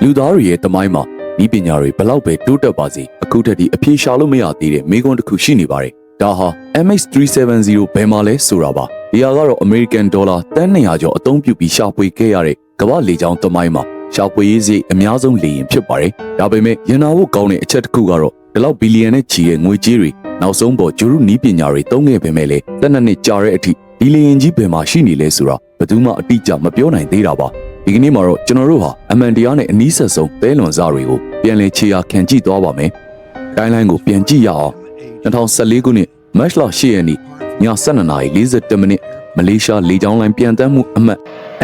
လူသားတွေရဲ့တမိုင်းမှာဤပညာတွေဘလောက်ပဲတိုးတက်ပါစေအခုထက်ဒီအပြေရှာလို့မရသေးတဲ့မိကွန်းတစ်ခုရှိနေပါတယ်ဒါဟာ MH370 ဘယ်မှာလဲဆိုတာပါဒီဟာကတော့ American Dollar တန်း200ကျော်အသုံးပြုပြီးရှာဖွေခဲ့ရတဲ့ကမ္ဘာလေကြောင်းတမိုင်းမှာရှာဖွေရေးစရိတ်အများဆုံးလေယာဉ်ဖြစ်ပါတယ်ဒါပေမဲ့ရန်နာဖို့ကောင်းတဲ့အချက်တစ်ခုကတော့ဒီလောက်ဘီလီယံနဲ့ချီတဲ့ငွေကြေးတွေနောက်ဆုံးပေါ်ဂျူရုနီးပညာတွေသုံးခဲ့ပေမဲ့လည်းတနက်နေ့ကြာတဲ့အထိဒီလေယာဉ်ကြီးဘယ်မှာရှိနေလဲဆိုတာဘယ်သူမှအတိအကျမပြောနိုင်သေးတာပါဒီကနေ့မှာတော့ကျွန်တော်တို့ဟာအမှန်တရားနဲ့အနီးဆက်ဆုံးသဲလွန်စားတွေကိုပြန်လည်ခြေရာခံကြည့်သွားပါမယ်။တိုင်းလိုင်းကိုပြန်ကြည့်ရအောင်2014ခုနှစ်မတ်လ10ရက်နေ့ည12:41မိနစ်မလေးရှားလေကြောင်းလိုင်းပြန်တမ်းမှုအမှတ်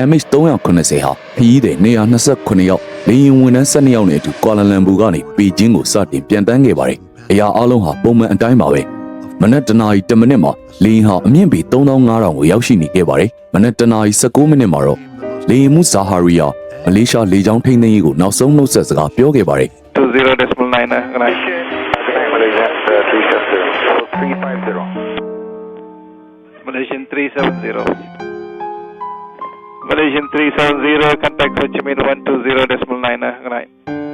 MH390 ဟာခရီးသည်229ယောက်လေယာဉ်ဝန်ထမ်း12ယောက်နဲ့အတူကွာလာလမ်ပူကနေပေကျင်းကိုစတင်ပြန်တမ်းခဲ့ပါတယ်။အရာအလုံးဟာပုံမှန်အတိုင်းပါပဲ။မနက်တနာရီ10မိနစ်မှာလေယာဉ်ဟာအမြင့်ပေ3500ကိုရောက်ရှိနေခဲ့ပါတယ်။မနက်တနာရီ19မိနစ်မှာတော့လေယာဉ်မှုဇာဟာရီယာမလေးရှားလေကြောင်းထိန်းသိမ်းရေးကိုနောက်ဆုံးနှုတ်ဆက်စကားပြောခဲ့ပါတယ် 20.9 Malaysian 370 Malaysian 370 contact Ho Chi Minh 120.9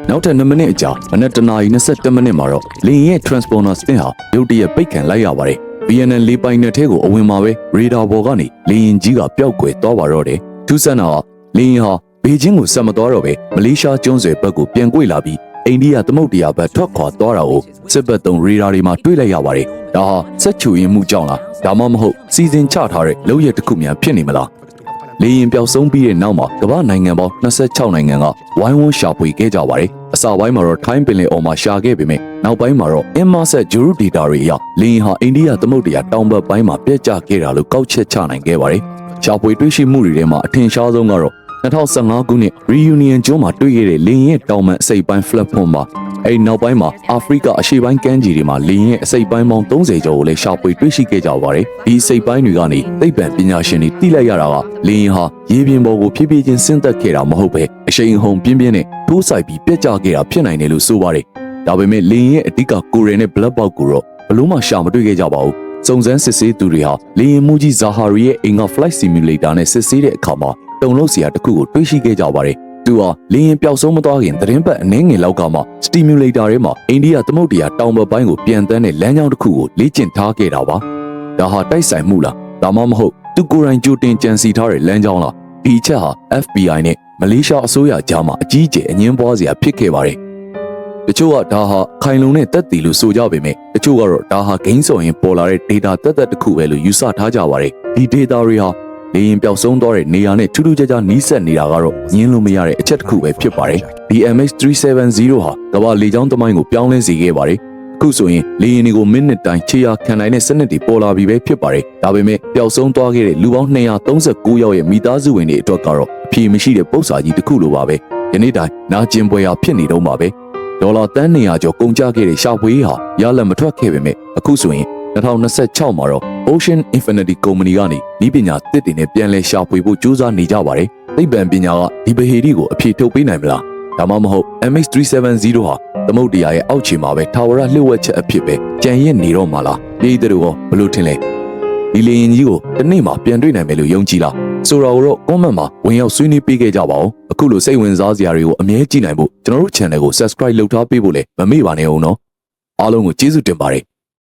နောက်ထပ်2မိနစ်အကြာမနက်တနာရီ22မိနစ်မှာတော့လေယာဉ်ရဲ့ transponder spin ဟာရုတ်တရက်ပိတ်ခံလိုက်ရပါတယ် VNL လေးပိုင်နယ်ထဲကိုအဝင်မှာပဲရေဒါဘော်ကနေလေယာဉ်ကြီးကပျောက်ကွယ်သွားပါတော့တယ်ထူးဆန်းတာကလေယာဉ်ဟာဘေကျင်းကိုဆက်မသွားတော့ပဲမလေးရှားကျွန်းဆွယ်ဘက်ကိုပြန်ကွေ့လာပြီးအိန္ဒိယသမုဒ္ဒရာဘက်ထွက်ခွာသွားတာကိုစစ်ဘက်သုံးရေဒါတွေမှာတွေ့လိုက်ရပါတယ်။ဒါဟာစက်ချူရင်မှုကြောင့်လားဒါမှမဟုတ်စီစဉ်ချထားတဲ့လုပ်ရတစ်ခုများဖြစ်နေမလား။လေယာဉ်ပျောက်ဆုံးပြီးတဲ့နောက်မှာကမ္ဘာနိုင်ငံပေါင်း26နိုင်ငံကဝိုင်းဝန်းရှာဖွေခဲ့ကြပါတယ်။အစပိုင်းမှာတော့ထိုင်းပင်လယ်အော်မှာရှာခဲ့ပေမဲ့နောက်ပိုင်းမှာတော့အင်မာဆက်ဂျူရုဒေတာတွေအရလေယာဉ်ဟာအိန္ဒိယသမုဒ္ဒရာတောင်ဘက်ပိုင်းမှာပြတ်ကျခဲ့တာလို့ကောက်ချက်ချနိုင်ခဲ့ပါတယ်။ရှာဖွေတွေ့ရှိမှုတွေထဲမှာအထင်ရှားဆုံးကတော့2015ခုနှစ် Reunion ကျွန်းမှာတွေ့ခဲ့တဲ့လေယာဉ်ရဲ့တောင်ပံအစိပ်ပိုင်း platform မှာအဲဒီနောက်ပိုင်းမှာအာဖရိကအရှေ့ပိုင်းကမ်းခြေတွေမှာလေယာဉ်ရဲ့အစိပ်ပိုင်းပေါင်း30ကျော်ကိုလည်းရှာဖွေတွေ့ရှိခဲ့ကြပါတယ်။ဒီအစိပ်ပိုင်းတွေကနေသိပ္ပံပညာရှင်တွေသိလိုက်ရတာကလေယာဉ်ဟာရေပြင်ပေါ်ကိုဖြည်းဖြည်းချင်းဆင်းသက်ခဲ့တာမဟုတ်ပဲအရှိန်အဟုန်ပြင်းပြင်းနဲ့ထိုးဆိုင်ပြီးပြတ်ကျခဲ့တာဖြစ်နိုင်တယ်လို့ဆိုပါတယ်။ဒါပေမဲ့လေယာဉ်ရဲ့အဓိကကိုယ်ရယ်နဲ့ black box ကိုတော့ဘလို့မှရှာမတွေ့ခဲ့ကြပါဘူး။စုံစမ်းစစ်ဆေးသူတွေဟာလေယာဉ်မှုကြီးဇာဟာရီရဲ့အင်္ဂါ flight simulator နဲ့စစ်ဆေးတဲ့အခါမှာတုံလို့စရာတစ်ခုကိုတွေးရှိခဲ့ကြပါတယ်။သူဟာလေယာဉ်ပျောက်ဆုံးမသွားခင်သတင်းပတ်အနည်းငယ်လောက်ကမှ stimulator ထဲမှာအိန္ဒိယသမုဒ္ဒရာတောင်ဘက်ပိုင်းကိုပြန်တန်းတဲ့လမ်းကြောင်းတစ်ခုကိုလေ့ကျင့်ထားခဲ့တာပါ။ဒါဟာတိုက်ဆိုင်မှုလားဒါမှမဟုတ်သူကိုယ်တိုင်ကြိုတင်ကြံစည်ထားတဲ့လမ်းကြောင်းလားဒီချက်ဟာ FBI နဲ့မလေးရှားအစိုးရကြားမှာအကြီးအကျယ်အငင်းပွားစရာဖြစ်ခဲ့ပါတယ်။တချို့ကဒါဟာခိုင်လုံတဲ့သက်သေလို့ဆိုကြပေမဲ့တချို့ကတော့ဒါဟာဂိမ်းစော်ရင်ပေါ်လာတဲ့ data သက်သက်တစ်ခုပဲလို့ယူဆထားကြပါတယ်။ဒီ data တွေဟာလေယာဉ်ပျောက်ဆုံးသွားတဲ့နေရာနဲ့ထူးထူးခြားခြားနီးစပ်နေတာကတော့ညင်းလို့မရတဲ့အချက်တစ်ခုပဲဖြစ်ပါတယ်။ MH370 ဟာကမ္ဘာလေကြောင်းသမိုင်းကိုပြောင်းလဲစေခဲ့ပါတယ်။အခုဆိုရင်လေယာဉ်တွေကိုမိနစ်တိုင်းခြေရာခံနိုင်တဲ့စနစ်တွေပေါ်လာပြီပဲဖြစ်ပါတယ်။ဒါပေမဲ့ပျောက်ဆုံးသွားခဲ့တဲ့လူပေါင်း239ယောက်ရဲ့မိသားစုဝင်တွေအတွက်ကတော့အဖြေမရှိတဲ့ပု္ပ္ပစာကြီးတစ်ခုလိုပါပဲ။ယနေ့တိုင်းနာကျင်ပွဲရာဖြစ်နေတော့မှာပဲ။ဒေါ်လာတန်း200ကျော်ကုန်ကျခဲ့တဲ့ရှာဖွေရေးဟာရလဒ်မထွက်ခဲ့ပေမဲ့အခုဆိုရင်2026မှာတော့ Ocean Infinity Company ကနေဤပညာသစ်တွေနဲ့ပြန်လည်ရှာဖွေဖို့ကြိုးစားနေကြပါတယ်။သိပ္ပံပညာကဒီဗဟေဒီကိုအဖြေထုတ်ပေးနိုင်မလား။ဒါမှမဟုတ် MH370 ဟာသမုဒ္ဒရာရဲ့အောက်ခြေမှာပဲထာဝရလျှို့ဝှက်ချက်အဖြစ်ပဲကြံရစ်နေတော့မှာလား။ပြည်သူတို့ကဘလို့ထင်လဲ။ဒီလေယာဉ်ကြီးကိုတစ်နေ့မှာပြန်တွေ့နိုင်မယ်လို့ယုံကြည်လား။ဆိုတော့ comment မှာဝင်ရောက်ဆွေးနွေးပေးခဲ့ကြပါဦး။အခုလိုစိတ်ဝင်စားစရာတွေကိုအမြဲကြည့်နိုင်ဖို့ကျွန်တော်တို့ channel ကို subscribe လုပ်ထားပေးဖို့လည်းမမေ့ပါနဲ့ဦးနော်။အားလုံးကိုကျေးဇူးတင်ပါတယ်